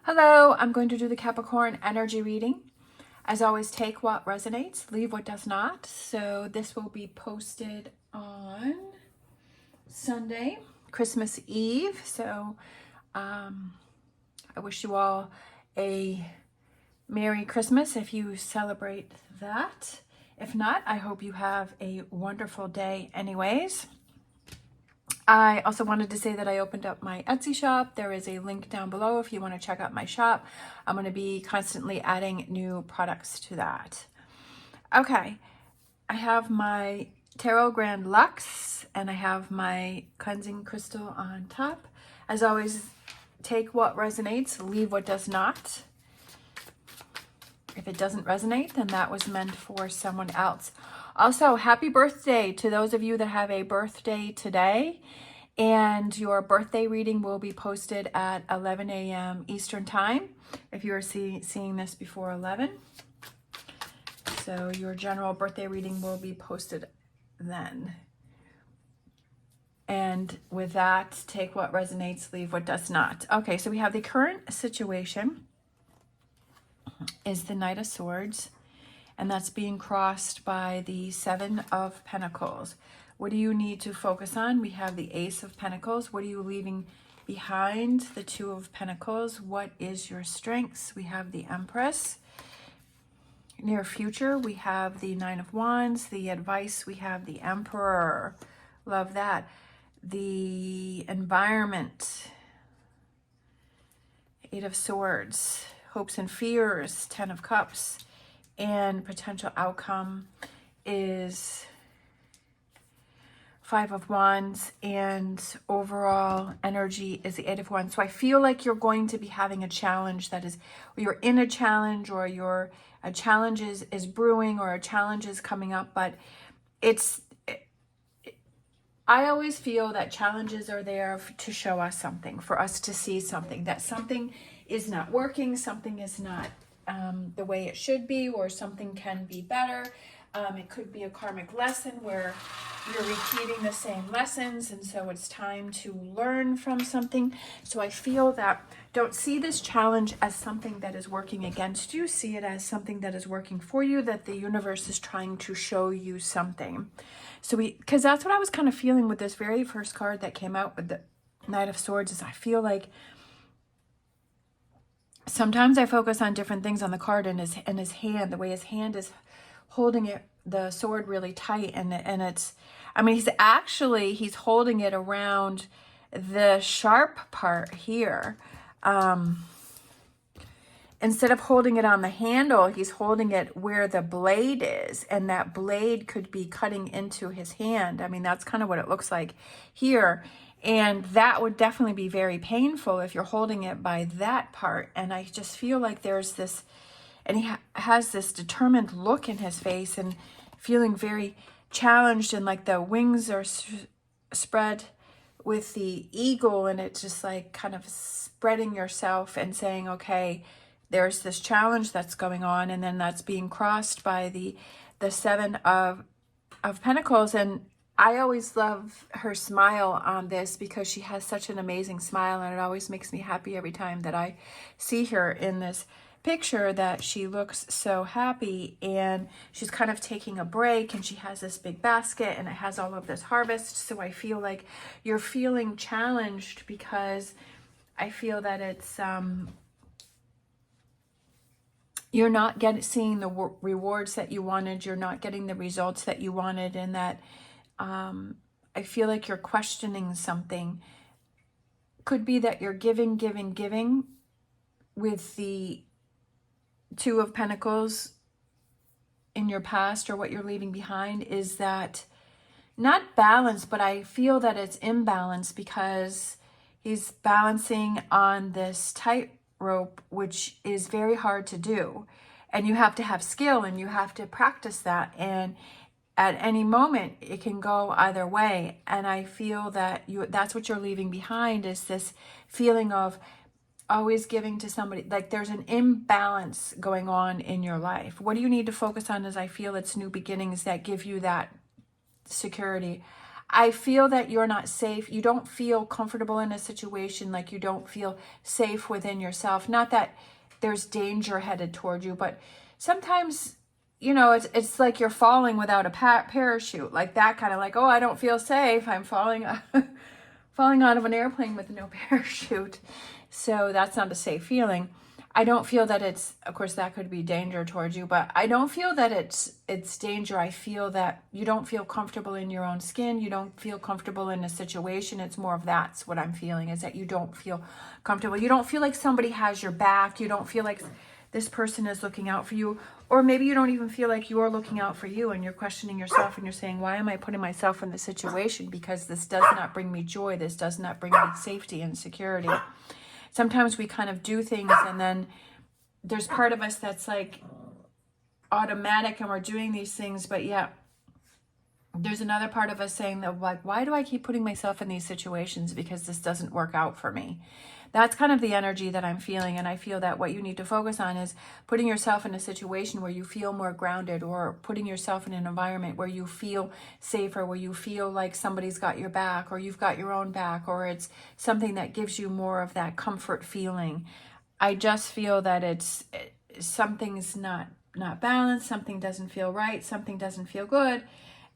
Hello, I'm going to do the Capricorn energy reading. As always, take what resonates, leave what does not. So this will be posted on Sunday, Christmas Eve. So I wish you all a Merry Christmas if you celebrate that. If not, I hope you have a wonderful day anyways. I also wanted to say that I opened up my Etsy shop. There is a link down below if you want to check out my shop. I'm going to be constantly adding new products to that. Okay, I have my Tarot Grand Luxe and I have my cleansing crystal on top. As always, take what resonates, leave what does not. If it doesn't resonate, then that was meant for someone else. Also, happy birthday to those of you that have a birthday today. And your birthday reading will be posted at 11 a.m. Eastern Time if you are seeing this before 11. So your general birthday reading will be posted then. And with that, take what resonates, leave what does not. Okay, so we have the current situation is the Knight of Swords, and that's being crossed by the Seven of Pentacles. What do you need to focus on? We have the Ace of Pentacles. What are you leaving behind? The Two of Pentacles. What is your strengths? We have the Empress. Near future, we have the Nine of Wands. The advice, we have the Emperor. Love that. The environment, Eight of Swords. Hopes and fears, Ten of Cups. And potential outcome is Five of Wands, and overall energy is the Eight of Wands. So I feel like you're going to be having a challenge that is, or you're in a challenge, or a challenge is brewing, or a challenge is coming up. But I always feel that challenges are there to show us something, for us to see something, that something is not working, something is not the way it should be, or something can be better. It could be a karmic lesson where you're repeating the same lessons, and so it's time to learn from something. So I feel that don't see this challenge as something that is working against you. See it as something that is working for you, that the universe is trying to show you something. So because that's what I was kind of feeling with this very first card that came out with the Knight of Swords, is I feel like sometimes I focus on different things on the card, and his hand, the way his hand is holding the sword really tight, and it's, I mean, he's holding it around the sharp part here. Instead of holding it on the handle, he's holding it where the blade is, and that blade could be cutting into his hand. I mean, that's kind of what it looks like here. And that would definitely be very painful if you're holding it by that part. And I just feel like there's this, and he has this determined look in his face and feeling very challenged, and like the wings are spread with the eagle, and it's just like kind of spreading yourself and saying, okay, there's this challenge that's going on, and then that's being crossed by the Seven of Pentacles. And I always love her smile on this, because she has such an amazing smile, and it always makes me happy every time that I see her in this picture, that she looks so happy, and she's kind of taking a break, and she has this big basket, and it has all of this harvest. So I feel like you're feeling challenged, because I feel that it's you're not seeing the rewards that you wanted, you're not getting the results that you wanted, and that I feel like you're questioning something. Could be that you're giving with the Two of Pentacles in your past, or what you're leaving behind is that not balance, but I feel that it's imbalance, because he's balancing on this tightrope, which is very hard to do, and you have to have skill, and you have to practice that, and at any moment it can go either way. And I feel that that's what you're leaving behind, is this feeling of always giving to somebody, like there's an imbalance going on in your life. What do you need to focus on? Is I feel it's new beginnings that give you that security. I feel that you're not safe. You don't feel comfortable in a situation, like you don't feel safe within yourself. Not that there's danger headed toward you, but sometimes, you know, it's like you're falling without a parachute, like that kind of like, oh, I don't feel safe. I'm falling, falling out of an airplane with no parachute. So that's not a safe feeling. I don't feel that it's, of course, that could be danger towards you, but I don't feel that it's danger. I feel that you don't feel comfortable in your own skin. You don't feel comfortable in a situation. It's more of that's what I'm feeling, is that you don't feel comfortable. You don't feel like somebody has your back. You don't feel like this person is looking out for you. Or maybe you don't even feel like you're looking out for you, and you're questioning yourself and you're saying, why am I putting myself in this situation? Because this does not bring me joy. This does not bring me safety and security. Sometimes we kind of do things and then there's part of us that's like automatic and we're doing these things, but yet there's another part of us saying that, like, why do I keep putting myself in these situations? Because this doesn't work out for me. That's kind of the energy that I'm feeling. And I feel that what you need to focus on is putting yourself in a situation where you feel more grounded, or putting yourself in an environment where you feel safer, where you feel like somebody's got your back, or you've got your own back, or it's something that gives you more of that comfort feeling. I just feel that something's not balanced, something doesn't feel right, something doesn't feel good.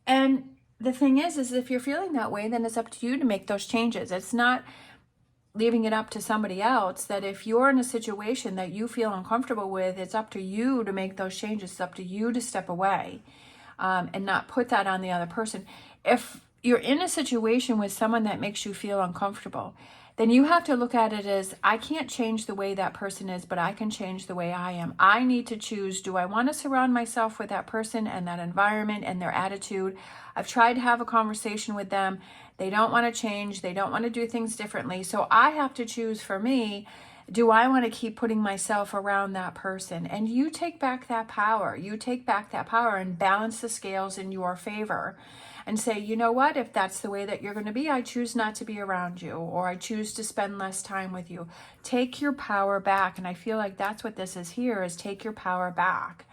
And the thing is if you're feeling that way, then it's up to you to make those changes. It's not leaving it up to somebody else. That if you're in a situation that you feel uncomfortable with, it's up to you to make those changes. It's up to you to step away and not put that on the other person. If you're in a situation with someone that makes you feel uncomfortable, then you have to look at it as, I can't change the way that person is, but I can change the way I am. I need to choose, do I want to surround myself with that person and that environment and their attitude? I've tried to have a conversation with them. They don't want to change. They don't want to do things differently. So I have to choose for me, do I want to keep putting myself around that person? And you take back that power. You take back that power and balance the scales in your favor and say, you know what, if that's the way that you're going to be, I choose not to be around you, or I choose to spend less time with you. Take your power back. And I feel like that's what this is here, is take your power back.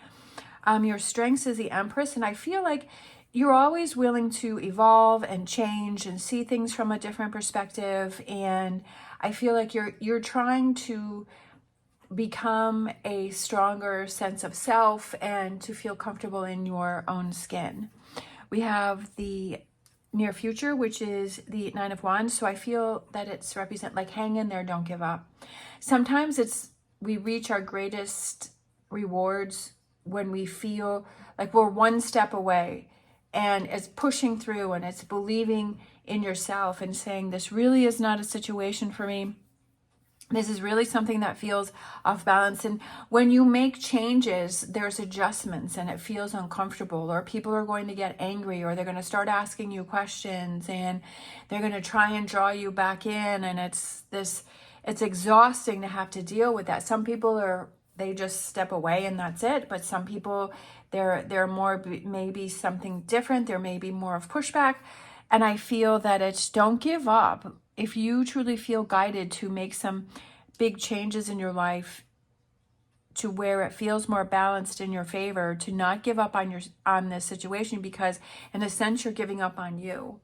Your strengths is the Empress. And I feel like you're always willing to evolve and change and see things from a different perspective. And I feel like you're trying to become a stronger sense of self and to feel comfortable in your own skin. We have the near future, which is the Nine of Wands. So I feel that it's represent like, hang in there, don't give up. Sometimes we reach our greatest rewards when we feel like we're one step away, and it's pushing through, and it's believing in yourself and saying, this really is not a situation for me. This is really something that feels off balance. And when you make changes, there's adjustments and it feels uncomfortable, or people are going to get angry, or they're going to start asking you questions, and they're going to try and draw you back in. And it's exhausting to have to deal with that. Some people they just step away and that's it. But some people, they're more, maybe something different. There may be more of pushback. And I feel that it's, don't give up. If you truly feel guided to make some big changes in your life to where it feels more balanced in your favor, to not give up on this situation, because in a sense you're giving up on you.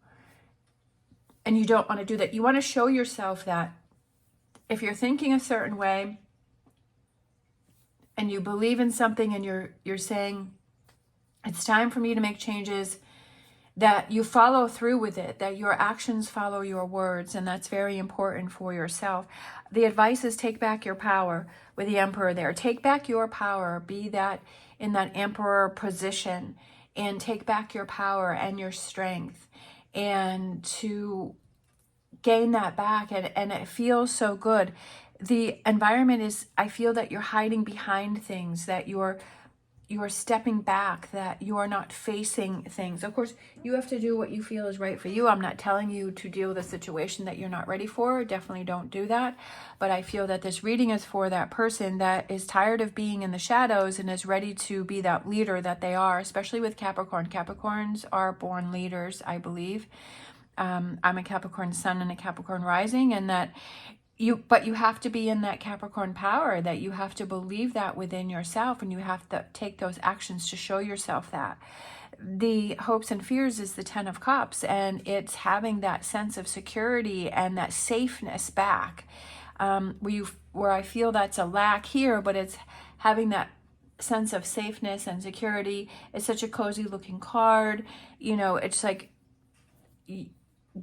And you don't want to do that. You want to show yourself that if you're thinking a certain way and you believe in something and you're saying, it's time for me to make changes, that you follow through with it, that your actions follow your words. And that's very important for yourself. The advice is take back your power with the Emperor there. Take back your power, be that in that Emperor position, and take back your power and your strength, and to gain that back. And it feels so good. The environment is, I feel that you're hiding behind things, that you're stepping back, that you are not facing things. Of course, you have to do what you feel is right for you. I'm not telling you to deal with a situation that you're not ready for. Definitely don't do that. But I feel that this reading is for that person that is tired of being in the shadows and is ready to be that leader that they are, especially with Capricorn. Capricorns are born leaders, I believe. I'm a Capricorn sun and a Capricorn rising, and that but you have to be in that Capricorn power, that you have to believe that within yourself, and you have to take those actions to show yourself that. The hopes and fears is the 10 of Cups, and it's having that sense of security and that safeness back. Where I feel that's a lack here, but it's having that sense of safeness and security. It's such a cozy looking card. You know, it's like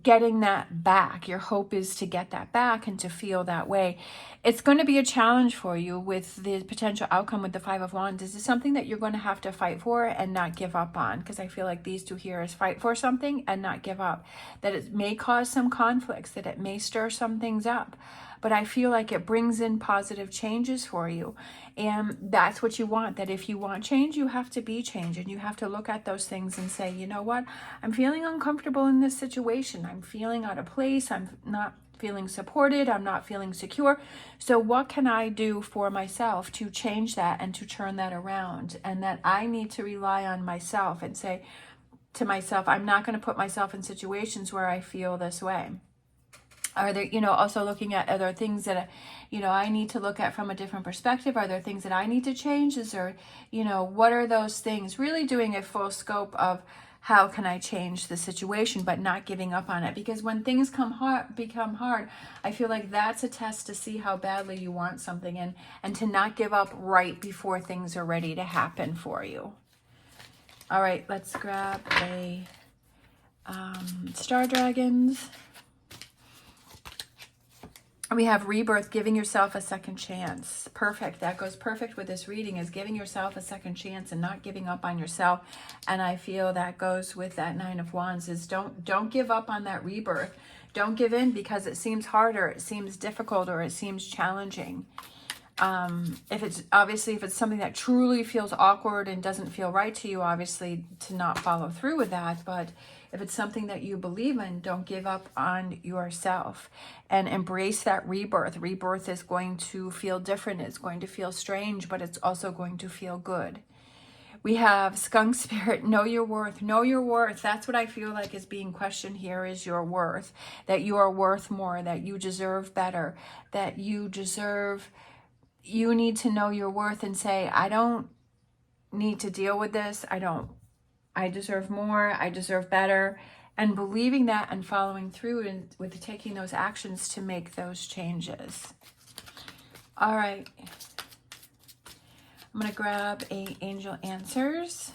getting that back. Your hope is to get that back and to feel that way. It's going to be a challenge for you with the potential outcome with the 5 of Wands. This is something that you're going to have to fight for and not give up on, because I feel like these two here is fight for something and not give up. That it may cause some conflicts, that it may stir some things up, but I feel like it brings in positive changes for you. And that's what you want, that if you want change, you have to be change, and you have to look at those things and say, you know what, I'm feeling uncomfortable in this situation. I'm feeling out of place. I'm not feeling supported. I'm not feeling secure. So what can I do for myself to change that and to turn that around? And that I need to rely on myself and say to myself, I'm not going to put myself in situations where I feel this way. Are there, you know, also looking at other things that, you know, I need to look at from a different perspective? Are there things that I need to change? Is there, you know, what are those things? Really doing a full scope of how can I change the situation, but not giving up on it. Because when things become hard, I feel like that's a test to see how badly you want something, and to not give up right before things are ready to happen for you. All right, let's grab a Star Dragons. We have rebirth, giving yourself a second chance. Perfect. That goes perfect with this reading, is giving yourself a second chance and not giving up on yourself. And I feel that goes with that 9 of Wands, is don't give up on that rebirth. Don't give in because it seems harder, it seems difficult, or it seems challenging. If it's something that truly feels awkward and doesn't feel right to you, obviously to not follow through with that. But if it's something that you believe in, don't give up on yourself and embrace that rebirth. Rebirth is going to feel different. It's going to feel strange, but it's also going to feel good. We have Skunk Spirit, know your worth. Know your worth. That's what I feel like is being questioned here, is your worth. That you are worth more, that you deserve better, that you deserve... You need to know your worth and say, I don't need to deal with this. I deserve more. I deserve better. And believing that and following through and with taking those actions to make those changes. All right. I'm going to grab a Angel Answers.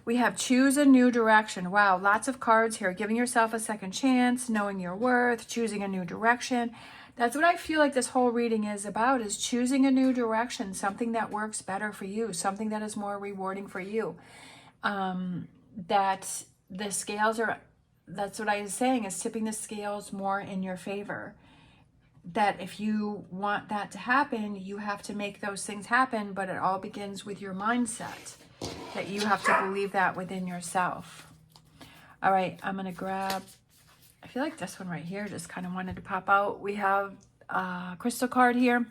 We have choose a new direction. Wow, lots of cards here. Giving yourself a second chance, knowing your worth, choosing a new direction. That's what I feel like this whole reading is about, is choosing a new direction, something that works better for you, something that is more rewarding for you. That the scales are, that's what I was saying, is tipping the scales more in your favor. That if you want that to happen, you have to make those things happen, but it all begins with your mindset, that you have to believe that within yourself. All right, I'm going to grab... I feel like this one right here just kind of wanted to pop out. We have a crystal card here.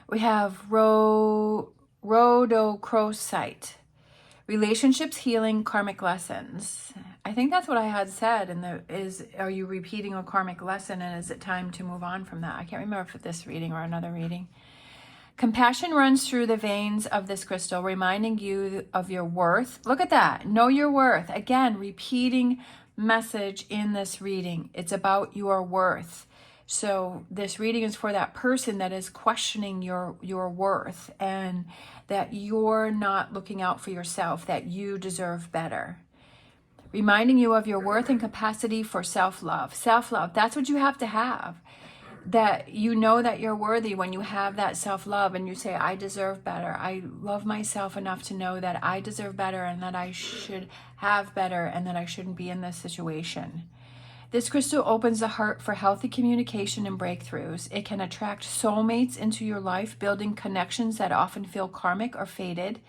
We have rhodochrosite. Relationships, healing, karmic lessons. I think that's what I had said. And are you repeating a karmic lesson, and is it time to move on from that? I can't remember if this reading or another reading. Compassion runs through the veins of this crystal, reminding you of your worth. Look at that. Know your worth. Again, repeating message in this reading. It's about your worth. So this reading is for that person that is questioning your worth, and that you're not looking out for yourself, that you deserve better. Reminding you of your worth and capacity for self-love. Self-love, that's what you have to have. That you know that you're worthy when you have that self-love and you say, I deserve better. I love myself enough to know that I deserve better and that I should have better and that I shouldn't be in this situation. This crystal opens the heart for healthy communication and breakthroughs. It can attract soulmates into your life, building connections that often feel karmic or fated.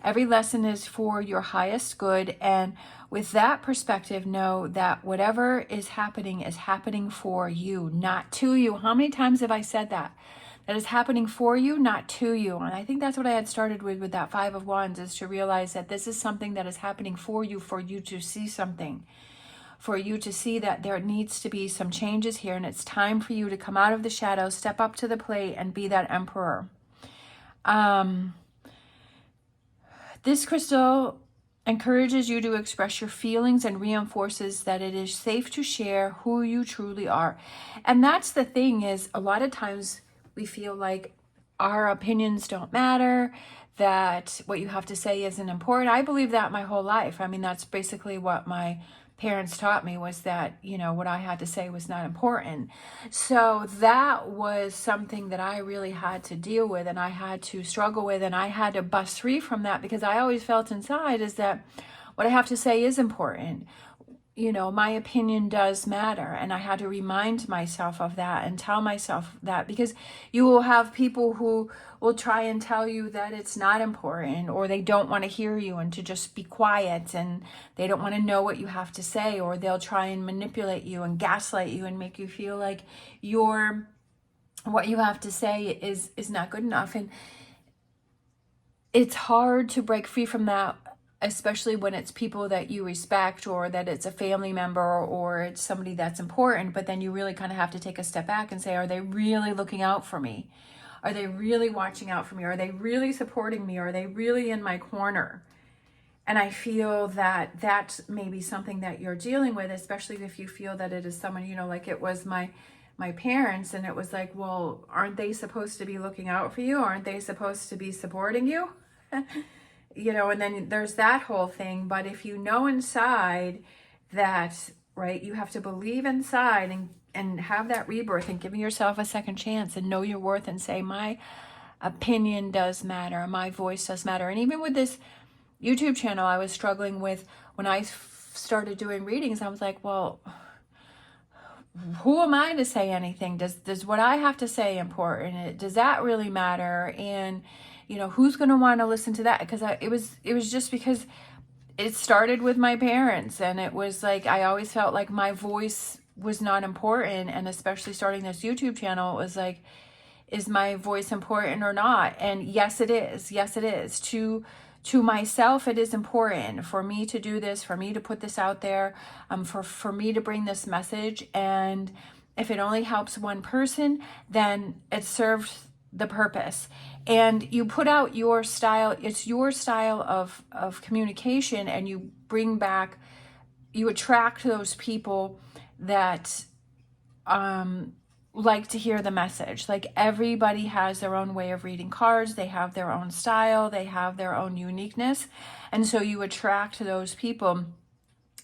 Every lesson is for your highest good, and with that perspective, know that whatever is happening for you, not to you. How many times have I said that? That is happening for you, not to you. And I think that's what I had started with that 5 of Wands, is to realize that this is something that is happening for you to see something. for you to see that there needs to be some changes here, and it's time for you to come out of the shadows, step up to the plate, and be that emperor. This crystal encourages you to express your feelings and reinforces that it is safe to share who you truly are. And that's the thing, is a lot of times we feel like our opinions don't matter, that what you have to say isn't important. I believe that my whole life. I mean, that's basically what my parents taught me, was that, you know, what I had to say was not important. So that was something that I really had to deal with, and I had to struggle with, and I had to bust free from that, because I always felt inside is that what I have to say is important. You know, my opinion does matter, and I had to remind myself of that and tell myself that, because you will have people who will try and tell you that it's not important, or they don't want to hear you and to just be quiet, and they don't want to know what you have to say, or they'll try and manipulate you and gaslight you and make you feel like what you have to say is not good enough. And it's hard to break free from that, especially when it's people that you respect, or that it's a family member, or it's somebody that's important. But then you really kind of have to take a step back and say, are they really looking out for me? Are they really watching out for me? Are they really supporting me? Are they really in my corner? And I feel that that's maybe something that you're dealing with, especially if you feel that it is someone, you know, like it was my parents, and it was like, well, aren't they supposed to be looking out for you? Aren't they supposed to be supporting you? You know, and then there's that whole thing. But if you know inside that, right, you have to believe inside and have that rebirth and giving yourself a second chance and know your worth and say, my opinion does matter, my voice does matter. And even with this YouTube channel, I was struggling with, when I started doing readings, I was like, well, who am I to say anything? Does what I have to say important? Does that really matter? And you know, who's going to want to listen to that? Because it was just because it started with my parents, and it was like, I always felt like my voice was not important. And especially starting this YouTube channel, it was like, is my voice important or not? And yes, it is. Yes, it is. To myself, it is important for me to do this, for me to put this out there, for me to bring this message. And if it only helps one person, then it serves the purpose. And you put out your style. It's your style of communication, and you bring back, you attract those people that like to hear the message. Like, everybody has their own way of reading cards. They have their own style. They have their own uniqueness. And so you attract those people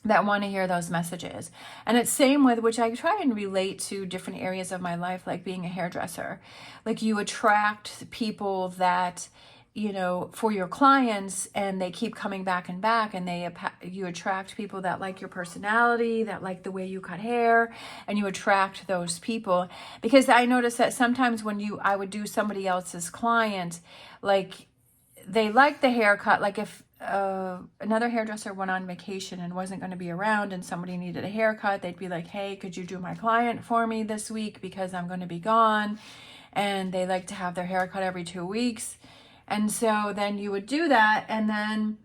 that want to hear those messages. And it's same with, which I try and relate to different areas of my life, like being a hairdresser. Like, you attract people that, you know, for your clients, and they keep coming back and back, and you attract people that like your personality, that like the way you cut hair, and you attract those people. Because I noticed that sometimes when I would do somebody else's client, like, they like the haircut. Like, if another hairdresser went on vacation and wasn't going to be around, and somebody needed a haircut, they'd be like, hey, could you do my client for me this week, because I'm going to be gone? And they like to have their haircut every 2 weeks. And so then you would do that, and then,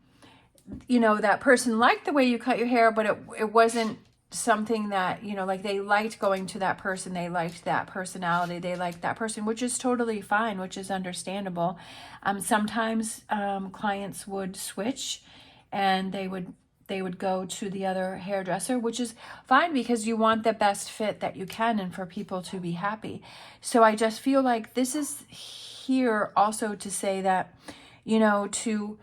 you know, that person liked the way you cut your hair, but it wasn't something that, you know, like, they liked going to that person, they liked that personality, they liked that person, which is totally fine, which is understandable. Sometimes clients would switch, and they would go to the other hairdresser, which is fine, because you want the best fit that you can, and for people to be happy. So I just feel like this is here also to say that, you know, to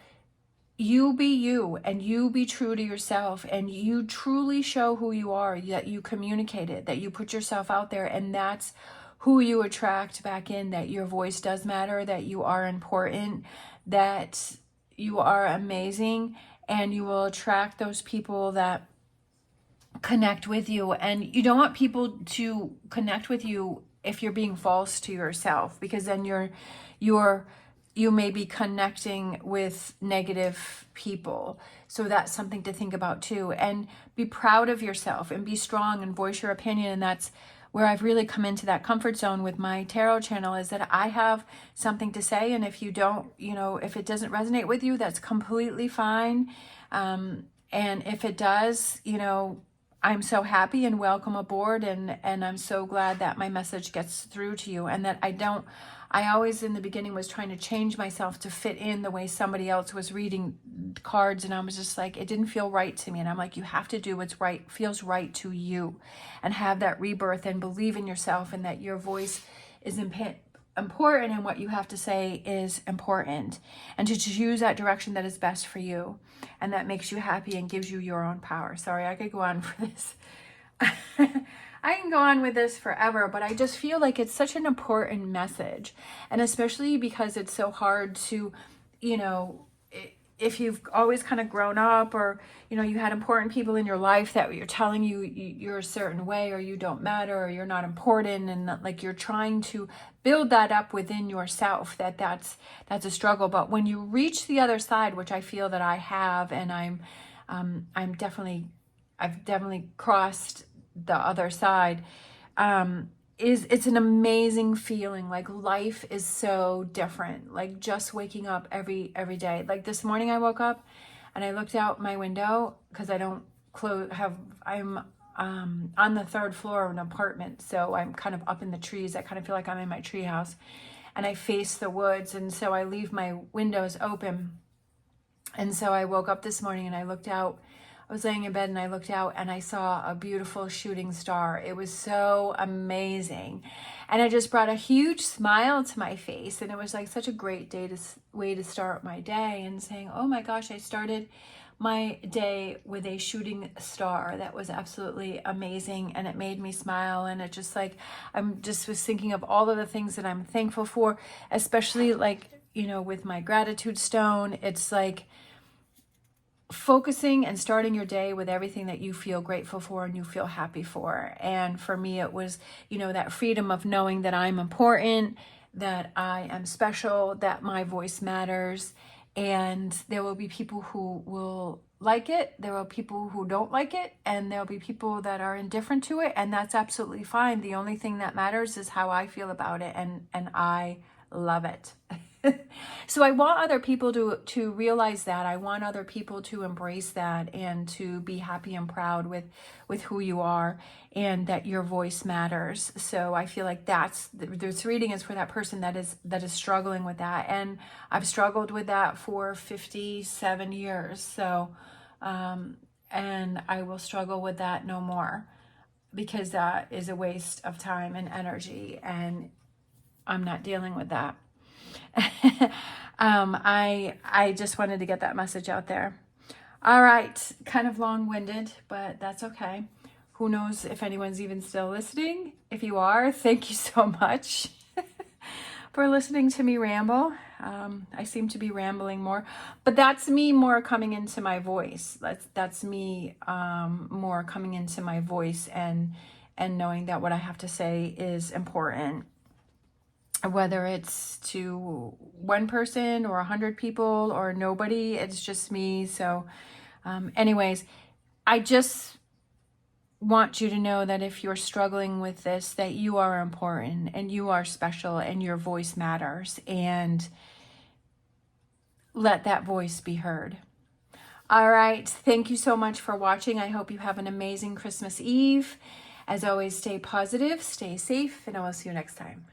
you be you, and you be true to yourself, and you truly show who you are, that you communicate it, that you put yourself out there, and that's who you attract back in, that your voice does matter, that you are important, that you are amazing, and you will attract those people that connect with you. And you don't want people to connect with you if you're being false to yourself, because then you may be connecting with negative people. So that's something to think about too. And be proud of yourself, and be strong, and voice your opinion. And that's where I've really come into that comfort zone with my tarot channel, is that I have something to say. And if you don't, you know, if it doesn't resonate with you, that's completely fine. And if it does, you know, I'm so happy and welcome aboard, and I'm so glad that my message gets through to you, and that I always in the beginning was trying to change myself to fit in the way somebody else was reading cards, and I was just like, it didn't feel right to me. And I'm like, you have to do what's right, feels right to you, and have that rebirth and believe in yourself, and that your voice is important, and what you have to say is important, and to choose that direction that is best for you and that makes you happy and gives you your own power. Sorry, I could go on for this. I can go on with this forever, but I just feel like it's such an important message, and especially because it's so hard to, you know, if you've always kind of grown up, or you had important people in your life that you're telling you're a certain way, or you don't matter, or you're not important, and like you're trying to build that up within yourself, that's a struggle. But when you reach the other side, which I feel that I have, and I've definitely crossed the other side, it's an amazing feeling. Like life is so different. Like just waking up every day. Like this morning I woke up and I looked out my window, because I don't I'm on the third floor of an apartment, so I'm kind of up in the trees. I kind of feel like I'm in my tree house, and I face the woods, and so I leave my windows open. And so I woke up this morning and I looked out. I was laying in bed and I looked out and I saw a beautiful shooting star. It was so amazing. And it just brought a huge smile to my face. And it was like such a great way to start my day, and saying, oh my gosh, I started my day with a shooting star. That was absolutely amazing. And it made me smile. And it just like, I'm just was thinking of all of the things that I'm thankful for, especially like, with my gratitude stone. It's like, focusing and starting your day with everything that you feel grateful for and you feel happy for. And for me, it was, that freedom of knowing that I'm important, that I am special, that my voice matters. And there will be people who will like it. There will be people who don't like it. And there'll be people that are indifferent to it. And that's absolutely fine. The only thing that matters is how I feel about it. And I love it. So I want other people to realize that. I want other people to embrace that, and to be happy and proud with who you are, and that your voice matters. So I feel like this reading is for that person that is struggling with that. And I've struggled with that for 57 years. So, and I will struggle with that no more, because that is a waste of time and energy, and I'm not dealing with that. I just wanted to get that message out there. All right, kind of long-winded, but that's okay. Who knows if anyone's even still listening? If you are, thank you so much for listening to me ramble. I seem to be rambling more, but that's me more coming into my voice. That's me more coming into my voice, and knowing that what I have to say is important. Whether it's to one person or 100 people or nobody, it's just me. So anyways, I just want you to know that if you're struggling with this, that you are important and you are special and your voice matters, and let that voice be heard. All right. Thank you so much for watching. I hope you have an amazing Christmas Eve. As always, stay positive, stay safe, and I will see you next time.